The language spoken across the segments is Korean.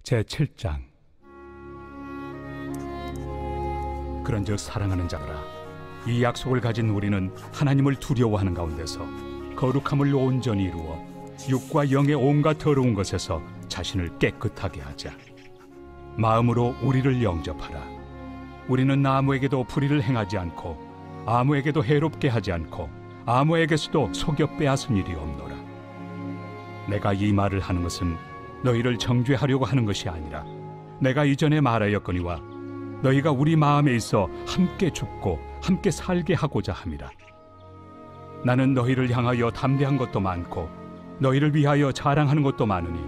제7장. 그런즉 사랑하는 자들아, 이 약속을 가진 우리는 하나님을 두려워하는 가운데서 거룩함을 온전히 이루어 육과 영의 온갖 더러운 것에서 자신을 깨끗하게 하자. 마음으로 우리를 영접하라. 우리는 아무에게도 불의를 행하지 않고 아무에게도 해롭게 하지 않고 아무에게서도 속여 빼앗은 일이 없노라. 내가 이 말을 하는 것은 너희를 정죄하려고 하는 것이 아니라 내가 이전에 말하였거니와 너희가 우리 마음에 있어 함께 죽고 함께 살게 하고자 함이라. 나는 너희를 향하여 담대한 것도 많고 너희를 위하여 자랑하는 것도 많으니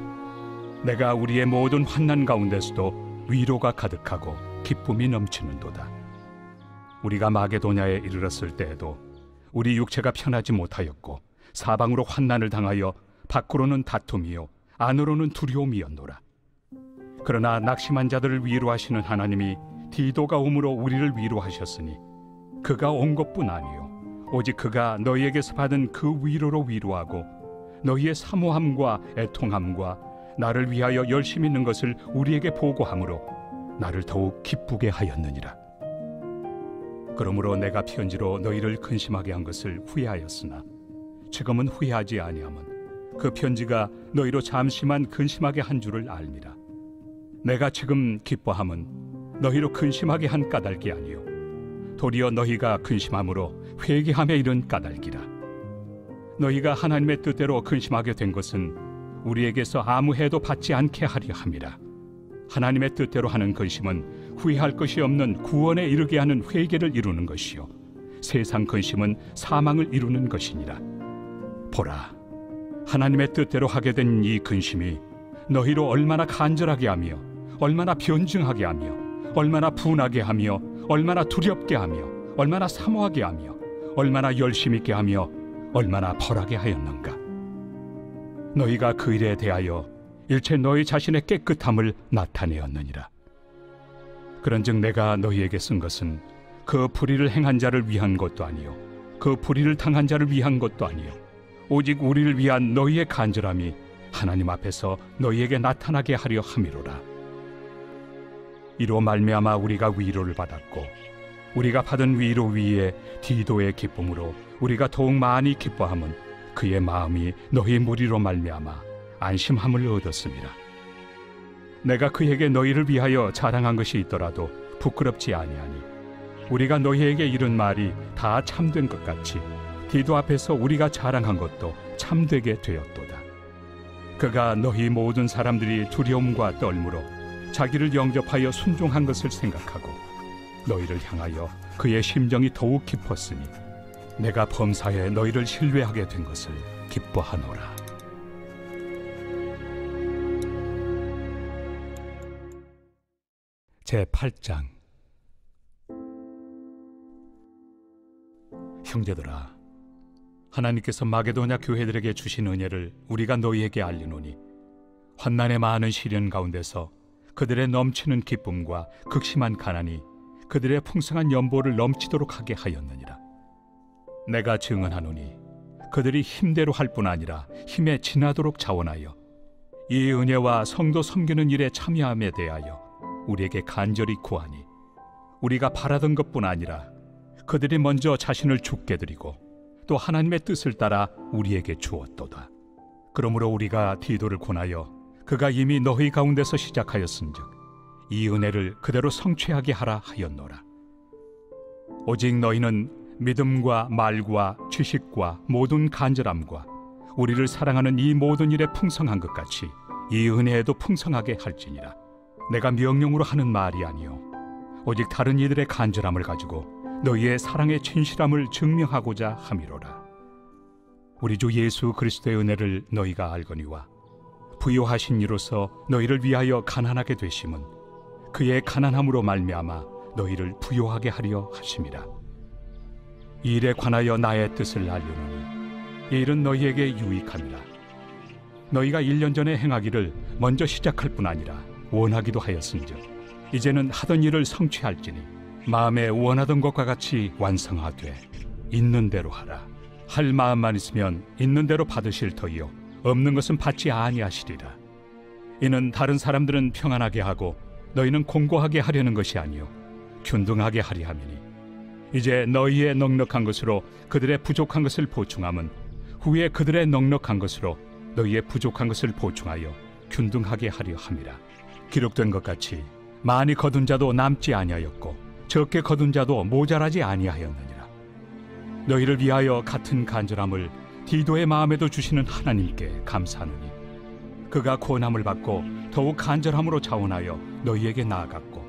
내가 우리의 모든 환난 가운데서도 위로가 가득하고 기쁨이 넘치는도다. 우리가 마게도냐에 이르렀을 때에도 우리 육체가 편하지 못하였고 사방으로 환난을 당하여 밖으로는 다툼이요 안으로는 두려움이었노라. 그러나 낙심한 자들을 위로하시는 하나님이 디도가 오므로 우리를 위로하셨으니 그가 온 것뿐 아니요 오직 그가 너희에게서 받은 그 위로로 위로하고 너희의 사모함과 애통함과 나를 위하여 열심히 있는 것을 우리에게 보고함으로 나를 더욱 기쁘게 하였느니라. 그러므로 내가 편지로 너희를 근심하게 한 것을 후회하였으나 지금은 후회하지 아니함은 그 편지가 너희로 잠시만 근심하게 한 줄을 알미라. 내가 지금 기뻐함은 너희로 근심하게 한 까닭이 아니요 도리어 너희가 근심함으로 회개함에 이른 까닭이라. 너희가 하나님의 뜻대로 근심하게 된 것은 우리에게서 아무 해도 받지 않게 하려 함이라. 하나님의 뜻대로 하는 근심은 후회할 것이 없는 구원에 이르게 하는 회개를 이루는 것이요 세상 근심은 사망을 이루는 것이니라. 보라, 하나님의 뜻대로 하게 된 이 근심이 너희로 얼마나 간절하게 하며 얼마나 변증하게 하며 얼마나 분하게 하며 얼마나 두렵게 하며 얼마나 사모하게 하며 얼마나 열심 있게 하며 얼마나 벌하게 하였는가. 너희가 그 일에 대하여 일체 너희 자신의 깨끗함을 나타내었느니라. 그런즉 내가 너희에게 쓴 것은 그 불의를 행한 자를 위한 것도 아니요 그 불의를 당한 자를 위한 것도 아니요 오직 우리를 위한 너희의 간절함이 하나님 앞에서 너희에게 나타나게 하려 함이로라. 이로 말미암아 우리가 위로를 받았고 우리가 받은 위로 위에 디도의 기쁨으로 우리가 더욱 많이 기뻐함은 그의 마음이 너희 무리로 말미암아 안심함을 얻었음이라. 내가 그에게 너희를 위하여 자랑한 것이 있더라도 부끄럽지 아니하니 우리가 너희에게 이른 말이 다 참된 것 같이 디도 앞에서 우리가 자랑한 것도 참되게 되었도다. 그가 너희 모든 사람들이 두려움과 떨므로 자기를 영접하여 순종한 것을 생각하고 너희를 향하여 그의 심정이 더욱 깊었으니 내가 범사에 너희를 신뢰하게 된 것을 기뻐하노라. 제8장. 형제들아, 하나님께서 마게도냐 교회들에게 주신 은혜를 우리가 너희에게 알리노니 환난의 많은 시련 가운데서 그들의 넘치는 기쁨과 극심한 가난이 그들의 풍성한 연보를 넘치도록 하게 하였느니라. 내가 증언하노니 그들이 힘대로 할 뿐 아니라 힘에 지나도록 자원하여 이 은혜와 성도 섬기는 일에 참여함에 대하여 우리에게 간절히 구하니 우리가 바라던 것뿐 아니라 그들이 먼저 자신을 죽게 드리고 또 하나님의 뜻을 따라 우리에게 주었도다. 그러므로 우리가 디도를 권하여 그가 이미 너희 가운데서 시작하였은즉 이 은혜를 그대로 성취하게 하라 하였노라. 오직 너희는 믿음과 말과 지식과 모든 간절함과 우리를 사랑하는 이 모든 일에 풍성한 것 같이 이 은혜에도 풍성하게 할지니라. 내가 명령으로 하는 말이 아니요 오직 다른 이들의 간절함을 가지고 너희의 사랑의 진실함을 증명하고자 함이로라. 우리 주 예수 그리스도의 은혜를 너희가 알거니와 부요하신 이로서 너희를 위하여 가난하게 되심은 그의 가난함으로 말미암아 너희를 부요하게 하려 하심이라. 이 일에 관하여 나의 뜻을 알려노니 이 일은 너희에게 유익함이라. 너희가 1년 전에 행하기를 먼저 시작할 뿐 아니라 원하기도 하였은즉 이제는 하던 일을 성취할지니 마음에 원하던 것과 같이 완성하되 있는 대로 하라. 할 마음만 있으면 있는 대로 받으실 터이요 없는 것은 받지 아니하시리라. 이는 다른 사람들은 평안하게 하고 너희는 공고하게 하려는 것이 아니요 균등하게 하리 함이니 이제 너희의 넉넉한 것으로 그들의 부족한 것을 보충함은 후에 그들의 넉넉한 것으로 너희의 부족한 것을 보충하여 균등하게 하려 함이라. 기록된 것 같이 많이 거둔 자도 남지 아니하였고 적게 거둔 자도 모자라지 아니하였느니라. 너희를 위하여 같은 간절함을 디도의 마음에도 주시는 하나님께 감사하노니 그가 고난을 받고 더욱 간절함으로 자원하여 너희에게 나아갔고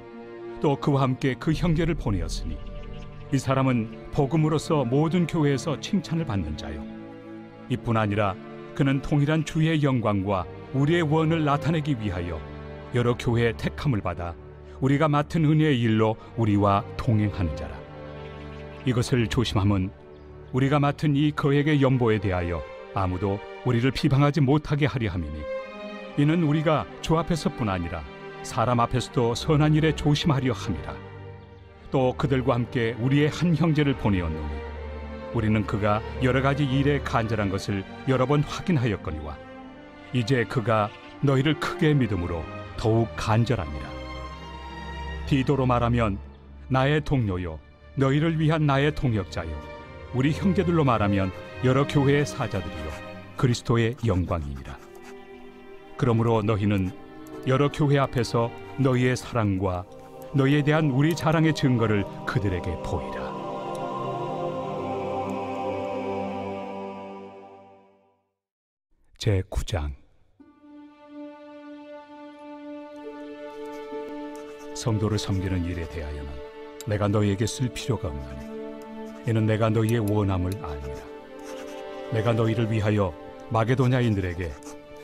또 그와 함께 그 형제를 보내었으니 이 사람은 복음으로서 모든 교회에서 칭찬을 받는 자요 이뿐 아니라 그는 통일한 주의 영광과 우리의 원을 나타내기 위하여 여러 교회의 택함을 받아 우리가 맡은 은혜의 일로 우리와 동행하는 자라. 이것을 조심함은 우리가 맡은 이 거액의 연보에 대하여 아무도 우리를 비방하지 못하게 하려 함이니 이는 우리가 주 앞에서뿐 아니라 사람 앞에서도 선한 일에 조심하려 함이라. 또 그들과 함께 우리의 한 형제를 보내었노니 우리는 그가 여러 가지 일에 간절한 것을 여러 번 확인하였거니와 이제 그가 너희를 크게 믿음으로 더욱 간절합니다. 디도로 말하면 나의 동료요 너희를 위한 나의 동역자요 우리 형제들로 말하면 여러 교회의 사자들이요 그리스도의 영광이니라. 그러므로 너희는 여러 교회 앞에서 너희의 사랑과 너희에 대한 우리 자랑의 증거를 그들에게 보이라. 제9장. 성도를 섬기는 일에 대하여는 내가 너희에게 쓸 필요가 없나니 이는 내가 너희의 원함을 아니라. 내가 너희를 위하여 마게도냐인들에게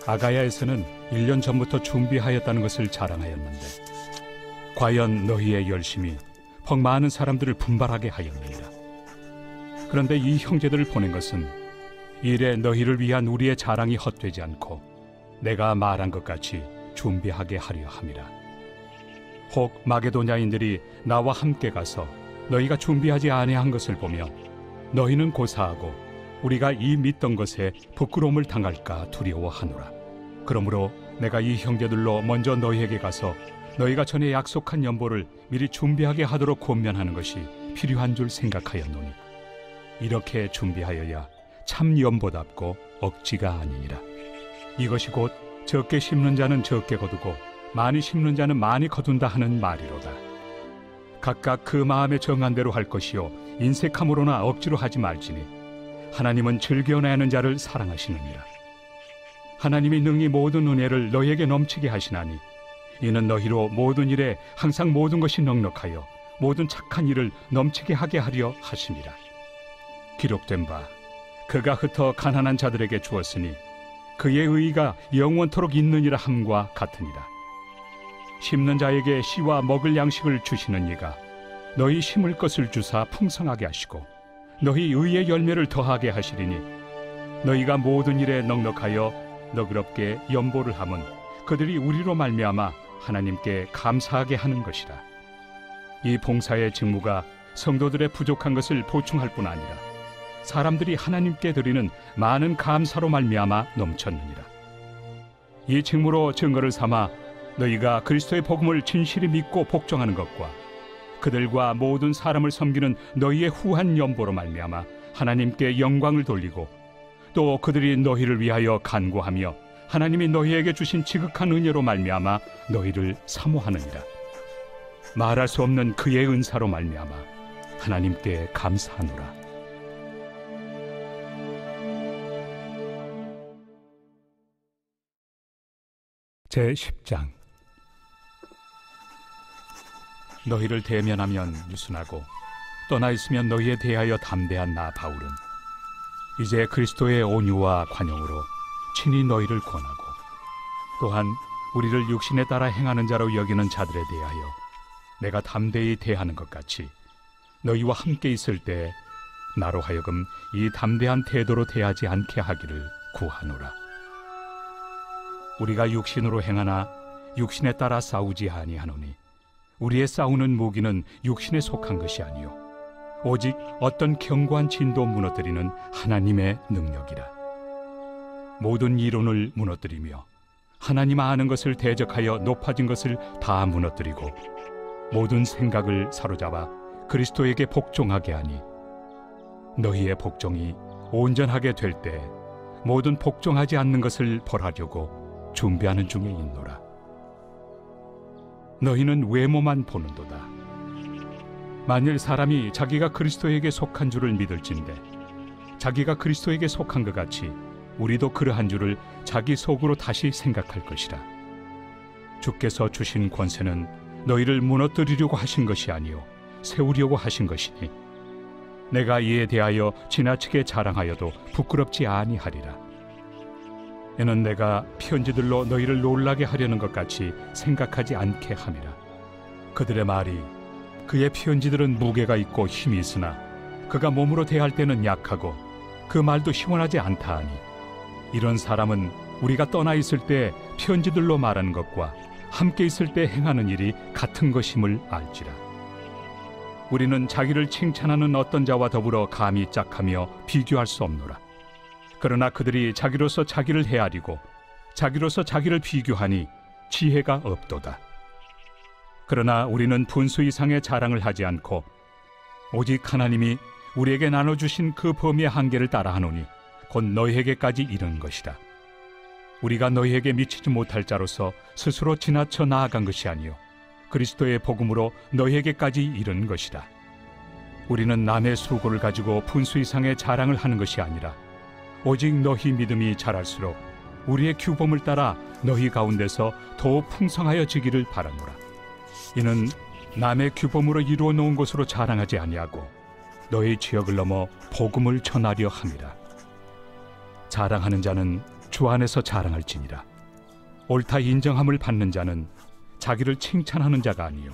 아가야에서는 1년 전부터 준비하였다는 것을 자랑하였는데 과연 너희의 열심이 퍽 많은 사람들을 분발하게 하였느니라. 그런데 이 형제들을 보낸 것은 일에 너희를 위한 우리의 자랑이 헛되지 않고 내가 말한 것 같이 준비하게 하려 함이라. 혹 마게도냐인들이 나와 함께 가서 너희가 준비하지 아니한 것을 보며 너희는 고사하고 우리가 이 믿던 것에 부끄러움을 당할까 두려워하노라. 그러므로 내가 이 형제들로 먼저 너희에게 가서 너희가 전에 약속한 연보를 미리 준비하게 하도록 권면하는 것이 필요한 줄 생각하였노니 이렇게 준비하여야 참 연보답고 억지가 아니니라. 이것이 곧 적게 심는 자는 적게 거두고 많이 심는 자는 많이 거둔다 하는 말이로다. 각각 그 마음에 정한 대로 할 것이요 인색함으로나 억지로 하지 말지니 하나님은 즐겨내 하는 자를 사랑하시느니라. 하나님이 능히 모든 은혜를 너희에게 넘치게 하시나니 이는 너희로 모든 일에 항상 모든 것이 넉넉하여 모든 착한 일을 넘치게 하게 하려 하심이라. 기록된 바 그가 흩어 가난한 자들에게 주었으니 그의 의의가 영원토록 있느니라 함과 같으니라. 심는 자에게 씨와 먹을 양식을 주시는 이가 너희 심을 것을 주사 풍성하게 하시고 너희 의의 열매를 더하게 하시리니 너희가 모든 일에 넉넉하여 너그럽게 연보를 함은 그들이 우리로 말미암아 하나님께 감사하게 하는 것이라. 이 봉사의 직무가 성도들의 부족한 것을 보충할 뿐 아니라 사람들이 하나님께 드리는 많은 감사로 말미암아 넘쳤느니라. 이 직무로 증거를 삼아 너희가 그리스도의 복음을 진실히 믿고 복종하는 것과 그들과 모든 사람을 섬기는 너희의 후한 연보로 말미암아 하나님께 영광을 돌리고 또 그들이 너희를 위하여 간구하며 하나님이 너희에게 주신 지극한 은혜로 말미암아 너희를 사모하느니라. 말할 수 없는 그의 은사로 말미암아 하나님께 감사하노라. 제10장. 너희를 대면하면 유순하고 떠나 있으면 너희에 대하여 담대한 나 바울은 이제 그리스도의 온유와 관용으로 친히 너희를 권하고 또한 우리를 육신에 따라 행하는 자로 여기는 자들에 대하여 내가 담대히 대하는 것 같이 너희와 함께 있을 때 나로 하여금 이 담대한 태도로 대하지 않게 하기를 구하노라. 우리가 육신으로 행하나 육신에 따라 싸우지 아니하노니 우리의 싸우는 무기는 육신에 속한 것이 아니요 오직 어떤 견고한 진도 무너뜨리는 하나님의 능력이라. 모든 이론을 무너뜨리며 하나님 아는 것을 대적하여 높아진 것을 다 무너뜨리고 모든 생각을 사로잡아 그리스도에게 복종하게 하니 너희의 복종이 온전하게 될 때 모든 복종하지 않는 것을 벌하려고 준비하는 중에 있노라. 너희는 외모만 보는도다. 만일 사람이 자기가 그리스도에게 속한 줄을 믿을진대 자기가 그리스도에게 속한 것 같이 우리도 그러한 줄을 자기 속으로 다시 생각할 것이라. 주께서 주신 권세는 너희를 무너뜨리려고 하신 것이 아니요 세우려고 하신 것이니 내가 이에 대하여 지나치게 자랑하여도 부끄럽지 아니하리라. 이는 내가 편지들로 너희를 놀라게 하려는 것 같이 생각하지 않게 함이라. 그들의 말이 그의 편지들은 무게가 있고 힘이 있으나 그가 몸으로 대할 때는 약하고 그 말도 시원하지 않다 하니 이런 사람은 우리가 떠나 있을 때 편지들로 말하는 것과 함께 있을 때 행하는 일이 같은 것임을 알지라. 우리는 자기를 칭찬하는 어떤 자와 더불어 감히 짝하며 비교할 수 없노라. 그러나 그들이 자기로서 자기를 헤아리고 자기로서 자기를 비교하니 지혜가 없도다. 그러나 우리는 분수 이상의 자랑을 하지 않고 오직 하나님이 우리에게 나눠주신 그 범위의 한계를 따라하노니 곧 너희에게까지 이른 것이다. 우리가 너희에게 미치지 못할 자로서 스스로 지나쳐 나아간 것이 아니요 그리스도의 복음으로 너희에게까지 이른 것이다. 우리는 남의 수고를 가지고 분수 이상의 자랑을 하는 것이 아니라 오직 너희 믿음이 자랄수록 우리의 규범을 따라 너희 가운데서 더욱 풍성하여지기를 바라노라. 이는 남의 규범으로 이루어 놓은 것으로 자랑하지 아니하고 너희 지역을 넘어 복음을 전하려 함이라. 자랑하는 자는 주 안에서 자랑할지니라. 옳다 인정함을 받는 자는 자기를 칭찬하는 자가 아니요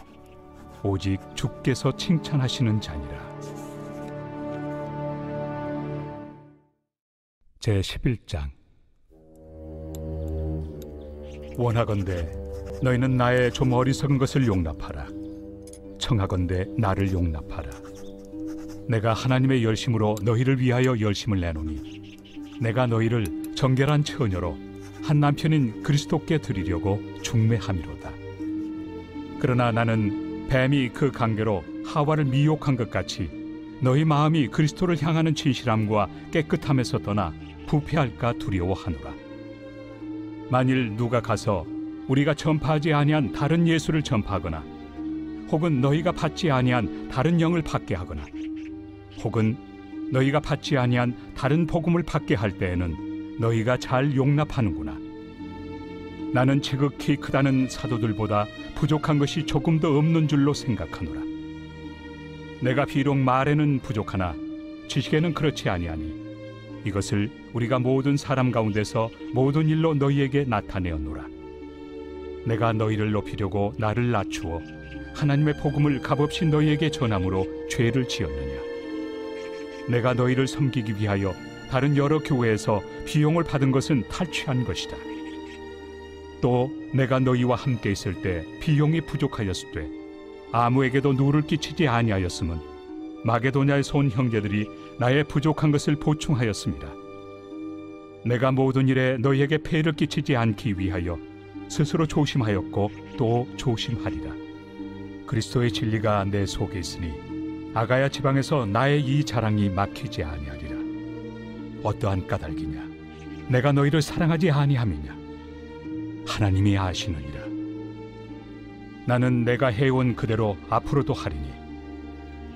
오직 주께서 칭찬하시는 자니라. 제11장. 원하건대 너희는 나의 좀 어리석은 것을 용납하라. 청하건대 나를 용납하라. 내가 하나님의 열심으로 너희를 위하여 열심을 내노니 내가 너희를 정결한 처녀로 한 남편인 그리스도께 드리려고 중매함이로다. 그러나 나는 뱀이 그 관계로 하와를 미혹한 것 같이 너희 마음이 그리스도를 향하는 진실함과 깨끗함에서 떠나 부패할까 두려워하노라. 만일 누가 가서 우리가 전파하지 아니한 다른 예수를 전파하거나 혹은 너희가 받지 아니한 다른 영을 받게 하거나 혹은 너희가 받지 아니한 다른 복음을 받게 할 때에는 너희가 잘 용납하는구나. 나는 지극히 크다는 사도들보다 부족한 것이 조금도 없는 줄로 생각하노라. 내가 비록 말에는 부족하나 지식에는 그렇지 아니하니 이것을 우리가 모든 사람 가운데서 모든 일로 너희에게 나타내었노라. 내가 너희를 높이려고 나를 낮추어 하나님의 복음을 값없이 너희에게 전함으로 죄를 지었느냐. 내가 너희를 섬기기 위하여 다른 여러 교회에서 비용을 받은 것은 탈취한 것이다. 또 내가 너희와 함께 있을 때 비용이 부족하였으되 아무에게도 누를 끼치지 아니하였음은 마게도냐에서 온 형제들이 나의 부족한 것을 보충하였습니다. 내가 모든 일에 너희에게 폐를 끼치지 않기 위하여 스스로 조심하였고 또 조심하리라. 그리스도의 진리가 내 속에 있으니 아가야 지방에서 나의 이 자랑이 막히지 아니하리라. 어떠한 까닭이냐? 내가 너희를 사랑하지 아니함이냐? 하나님이 아시느니라. 나는 내가 해온 그대로 앞으로도 하리니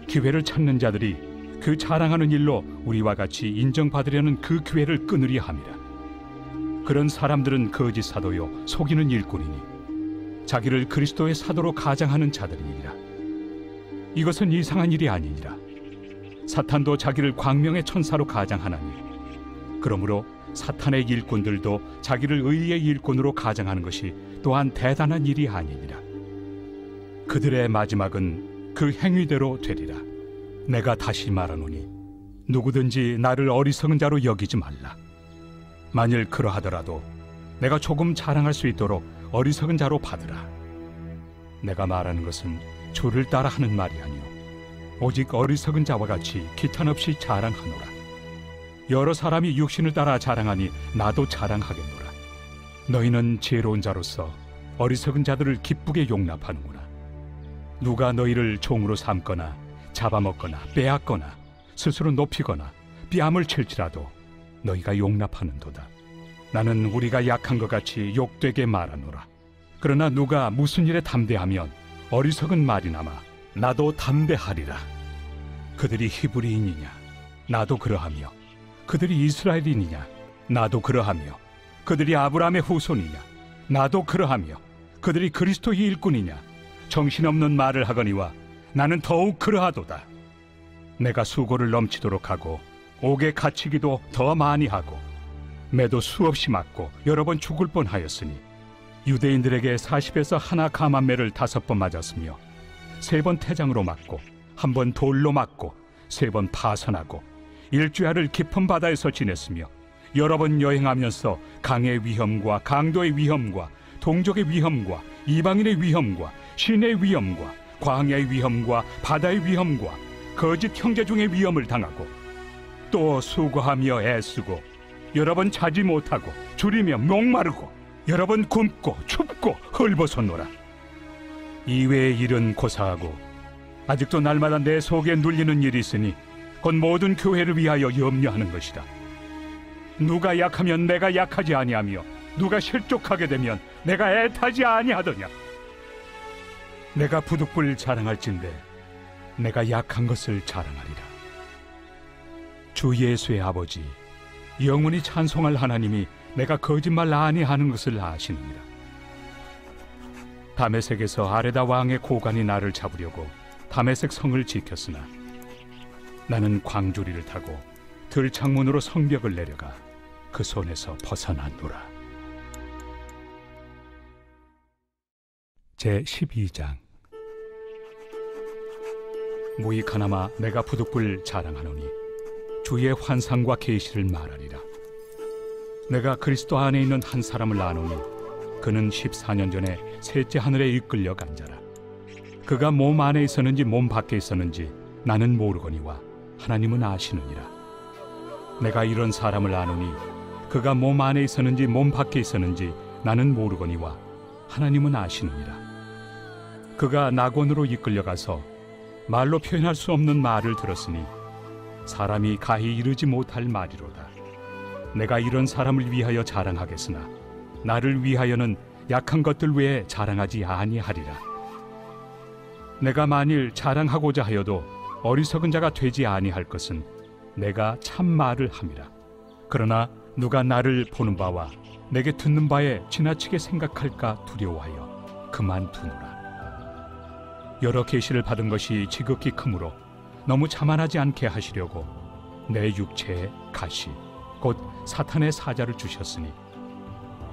기회를 찾는 자들이 그 자랑하는 일로 우리와 같이 인정받으려는 그 기회를 끊으려 함이라. 그런 사람들은 거짓 사도요 속이는 일꾼이니 자기를 그리스도의 사도로 가장하는 자들이니라. 이것은 이상한 일이 아니니라. 사탄도 자기를 광명의 천사로 가장하나니 그러므로 사탄의 일꾼들도 자기를 의의 일꾼으로 가장하는 것이 또한 대단한 일이 아니니라. 그들의 마지막은 그 행위대로 되리라. 내가 다시 말하노니 누구든지 나를 어리석은 자로 여기지 말라. 만일 그러하더라도 내가 조금 자랑할 수 있도록 어리석은 자로 받으라. 내가 말하는 것은 주를 따라 하는 말이 아니오 오직 어리석은 자와 같이 기탄 없이 자랑하노라. 여러 사람이 육신을 따라 자랑하니 나도 자랑하겠노라. 너희는 지혜로운 자로서 어리석은 자들을 기쁘게 용납하는구나. 누가 너희를 종으로 삼거나 잡아먹거나 빼앗거나 스스로 높이거나 뺨을 칠지라도 너희가 용납하는도다. 나는 우리가 약한 것 같이 욕되게 말하노라. 그러나 누가 무슨 일에 담대하면 어리석은 말이나마 나도 담대하리라. 그들이 히브리인이냐? 나도 그러하며. 그들이 이스라엘인이냐? 나도 그러하며. 그들이 아브라함의 후손이냐? 나도 그러하며. 그들이 그리스도의 일꾼이냐? 정신없는 말을 하거니와 나는 더욱 그러하도다. 내가 수고를 넘치도록 하고 옥에 갇히기도 더 많이 하고 매도 수없이 맞고 여러 번 죽을 뻔하였으니 유대인들에게 40에서 하나 감한매를 5번 맞았으며 3번 태장으로 맞고 1번 돌로 맞고 3번 파선하고 일주야를 깊은 바다에서 지냈으며 여러 번 여행하면서 강의 위험과 강도의 위험과 동족의 위험과 이방인의 위험과 신의 위험과 광야의 위험과 바다의 위험과 거짓 형제 중의 위험을 당하고 또 수고하며 애쓰고 여러 번 자지 못하고 줄이며 목마르고 여러 번 굶고 춥고 헐벗었노라. 이외의 일은 고사하고 아직도 날마다 내 속에 눌리는 일이 있으니 곧 모든 교회를 위하여 염려하는 것이다. 누가 약하면 내가 약하지 아니하며 누가 실족하게 되면 내가 애타지 아니하더냐. 내가 부득불 자랑할진대 내가 약한 것을 자랑하리라. 주 예수의 아버지 영원히 찬송할 하나님이 내가 거짓말 아니하는 것을 아시느니라. 다메섹에서 아레다 왕의 고관이 나를 잡으려고 다메섹 성을 지켰으나 나는 광주리를 타고 들창문으로 성벽을 내려가 그 손에서 벗어났노라. 제12장. 무익하나마 내가 부득불 자랑하노니 주의 환상과 계시를 말하리라. 내가 그리스도 안에 있는 한 사람을 아노니 그는 14년 전에 셋째 하늘에 이끌려 간 자라. 그가 몸 안에 있었는지 몸 밖에 있었는지 나는 모르거니와 하나님은 아시느니라. 내가 이런 사람을 아노니 그가 몸 안에 있었는지 몸 밖에 있었는지 나는 모르거니와 하나님은 아시느니라. 그가 낙원으로 이끌려가서 말로 표현할 수 없는 말을 들었으니 사람이 가히 이르지 못할 말이로다. 내가 이런 사람을 위하여 자랑하겠으나 나를 위하여는 약한 것들 외에 자랑하지 아니하리라. 내가 만일 자랑하고자 하여도 어리석은 자가 되지 아니할 것은 내가 참 말을 함이라. 그러나 누가 나를 보는 바와 내게 듣는 바에 지나치게 생각할까 두려워하여 그만두노라. 여러 계시를 받은 것이 지극히 크므로 너무 자만하지 않게 하시려고 내 육체에 가시 곧 사탄의 사자를 주셨으니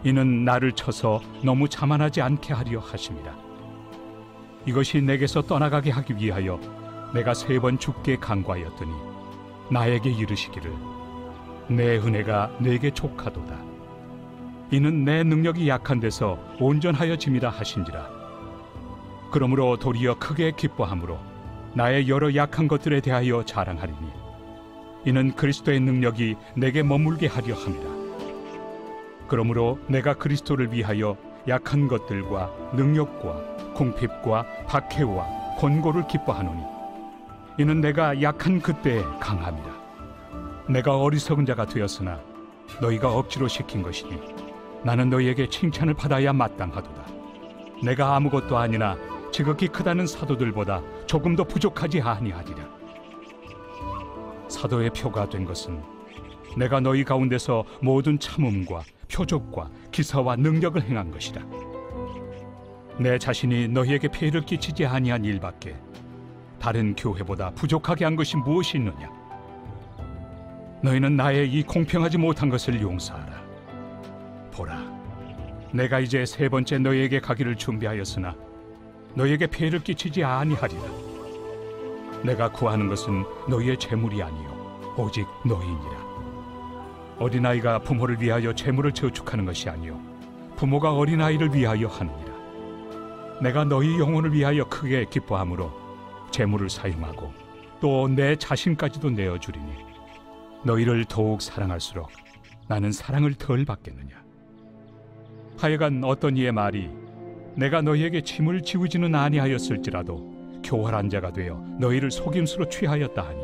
이는 나를 쳐서 너무 자만하지 않게 하려 하심이라. 이것이 내게서 떠나가게 하기 위하여 내가 3번 죽게 간구하였더니 나에게 이르시기를 내 은혜가 내게 족하도다. 이는 내 능력이 약한 데서 온전하여짐이라 하신지라. 그러므로 도리어 크게 기뻐함으로 나의 여러 약한 것들에 대하여 자랑하리니 이는 그리스도의 능력이 내게 머물게 하려 함이라. 그러므로 내가 그리스도를 위하여 약한 것들과 능력과 궁핍과 박해와 권고를 기뻐하노니 이는 내가 약한 그때에 강함이라. 내가 어리석은 자가 되었으나 너희가 억지로 시킨 것이니 나는 너희에게 칭찬을 받아야 마땅하도다. 내가 아무것도 아니나 지극히 크다는 사도들보다 조금도 부족하지 아니하리라. 사도의 표가 된 것은 내가 너희 가운데서 모든 참음과 표적과 기사와 능력을 행한 것이라. 내 자신이 너희에게 폐해를 끼치지 아니한 일밖에 다른 교회보다 부족하게 한 것이 무엇이 있느냐. 너희는 나의 이 공평하지 못한 것을 용서하라. 보라, 내가 이제 3번째 너희에게 가기를 준비하였으나 너희에게 폐해를 끼치지 아니하리라. 내가 구하는 것은 너희의 재물이 아니요 오직 너희니라. 어린아이가 부모를 위하여 재물을 저축하는 것이 아니요 부모가 어린아이를 위하여 하느니라. 내가 너희 영혼을 위하여 크게 기뻐함으로 재물을 사용하고 또 내 자신까지도 내어주리니 너희를 더욱 사랑할수록 나는 사랑을 덜 받겠느냐. 하여간 어떤 이의 말이 내가 너희에게 침을 지우지는 아니하였을지라도 교활한 자가 되어 너희를 속임수로 취하였다 하니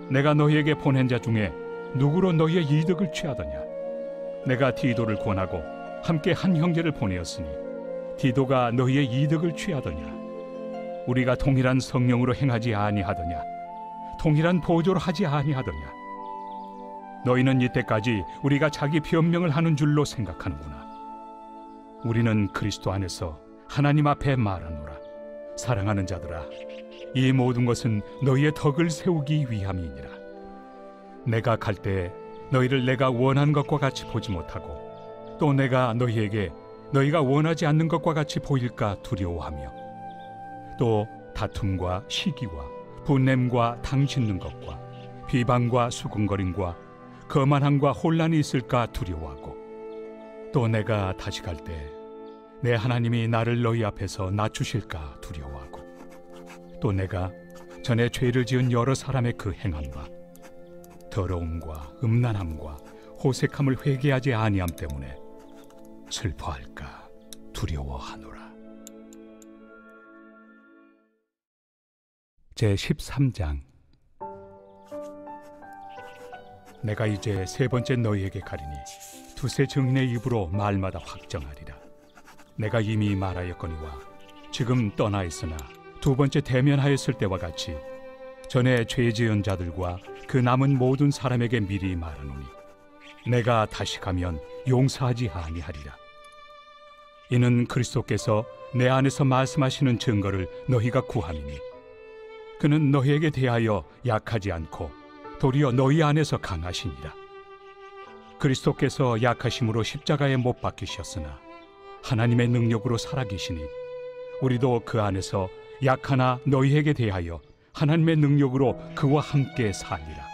내가 너희에게 보낸 자 중에 누구로 너희의 이득을 취하더냐? 내가 디도를 권하고 함께 한 형제를 보내었으니 디도가 너희의 이득을 취하더냐? 우리가 동일한 성령으로 행하지 아니하더냐? 동일한 보조로 하지 아니하더냐? 너희는 이때까지 우리가 자기 변명을 하는 줄로 생각하는구나. 우리는 그리스도 안에서 하나님 앞에 말하노라. 사랑하는 자들아, 이 모든 것은 너희의 덕을 세우기 위함이니라. 내가 갈 때 너희를 내가 원한 것과 같이 보지 못하고 또 내가 너희에게 너희가 원하지 않는 것과 같이 보일까 두려워하며 또 다툼과 시기와 분냄과 당짓는 것과 비방과 수군거림과 거만함과 혼란이 있을까 두려워하고 또 내가 다시 갈 때 내 하나님이 나를 너희 앞에서 낮추실까 두려워하고 또 내가 전에 죄를 지은 여러 사람의 그 행함과 더러움과 음란함과 호색함을 회개하지 아니함 때문에 슬퍼할까 두려워하노라. 제13장. 내가 이제 세 번째 너희에게 가리니 두세 증인의 입으로 말마다 확정하리라. 내가 이미 말하였거니와 지금 떠나 있으나 두 번째 대면하였을 때와 같이 전에 죄 지은 자들과 그 남은 모든 사람에게 미리 말하노니 내가 다시 가면 용서하지 아니하리라. 이는 그리스도께서 내 안에서 말씀하시는 증거를 너희가 구함이니 그는 너희에게 대하여 약하지 않고 도리어 너희 안에서 강하시니라. 그리스도께서 약하심으로 십자가에 못 박히셨으나 하나님의 능력으로 살아계시니 우리도 그 안에서 약하나 너희에게 대하여 하나님의 능력으로 그와 함께 살리라.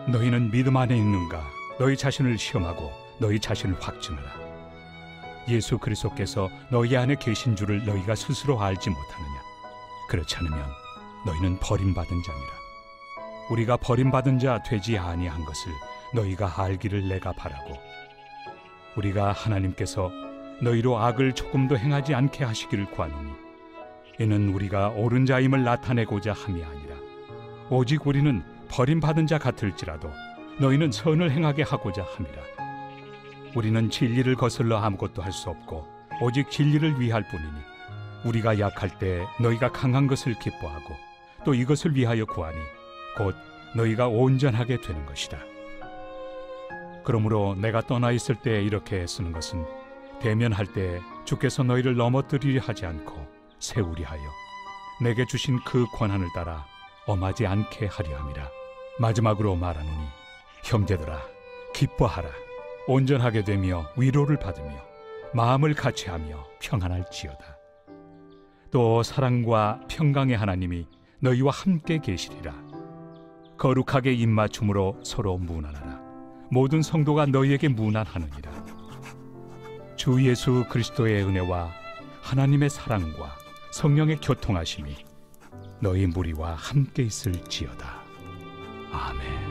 너희는 믿음 안에 있는가? 너희 자신을 시험하고 너희 자신을 확증하라. 예수 그리스도께서 너희 안에 계신 줄을 너희가 스스로 알지 못하느냐? 그렇지 않으면 너희는 버림받은 자니라. 우리가 버림받은 자 되지 아니한 것을 너희가 알기를 내가 바라고 우리가 하나님께서 너희로 악을 조금도 행하지 않게 하시기를 구하노니 이는 우리가 옳은 자임을 나타내고자 함이 아니라 오직 우리는 버림받은 자 같을지라도 너희는 선을 행하게 하고자 함이라. 우리는 진리를 거슬러 아무것도 할 수 없고 오직 진리를 위할 뿐이니 우리가 약할 때 너희가 강한 것을 기뻐하고 또 이것을 위하여 구하니 곧 너희가 온전하게 되는 것이다. 그러므로 내가 떠나 있을 때 이렇게 쓰는 것은 대면할 때 주께서 너희를 넘어뜨리려 하지 않고 세우리 하여 내게 주신 그 권한을 따라 엄하지 않게 하려 함이라. 마지막으로 말하노니 형제들아 기뻐하라. 온전하게 되며 위로를 받으며 마음을 같이하며 평안할지어다. 또 사랑과 평강의 하나님이 너희와 함께 계시리라. 거룩하게 입맞춤으로 서로 문안하라. 모든 성도가 너희에게 문안하느니라. 주 예수 그리스도의 은혜와 하나님의 사랑과 성령의 교통하심이 너희 무리와 함께 있을지어다. 아멘.